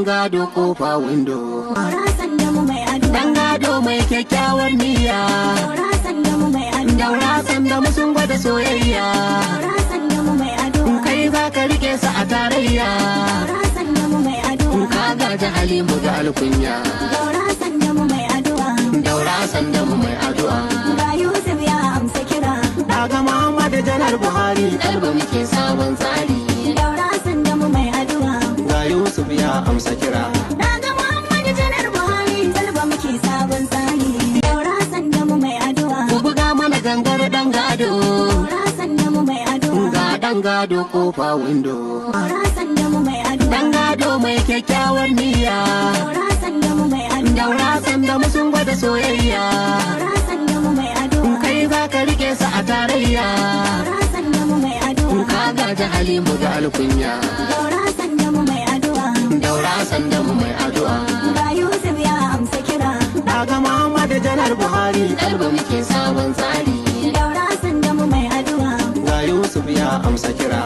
gado kofa windo. Daura sanda mu mai ado. Dan gado mai kyakkyawar niyya. Daura sanda mu mai ado. Daura sanda mu sun gwada soyayya. Daura sanda mu mai ado. Kai za ka rike su a tarayya. Daura sanda mu mai ado. Ka gaji Halimu da alkunya. Daura sanda mu mai ado. Daura sanda mu mai addu'a. Ga Yusuf ya amsa kira. Daga Muhammadu Janar Buhari ɗalba muke sabon tsari. Daura sanda mu mai ado. Ga Yusuf ya amsa kira. Daga Muhammadu Janar Buhari talba muke sabon tsari. Daura sanda mu mai ado. Ku buga mana gangar ɗan gado. Daura sanda mu mai ado. Ga ɗan gado kofa windo. Daura sanda mu mai ado. Dan gado mai kyakkyawar niyya. Daura sanda mu mai ado. Daura sanda mu sun gwada soyayya. Daura sanda mu mai ado. Kai za ka rike su a tarayya. Daura sanda mu mai ado. Ka gaji Halimu da alkunya. Daura sanda mu mai ado. Daura sanda mu mai addu'a. Ga Yusuf ya amsa kira. Daga Muhammadu Janar Buhari ɗalba muke sabon tsari. Daura sanda mu mai ado. Ga Yusuf ya amsa kira.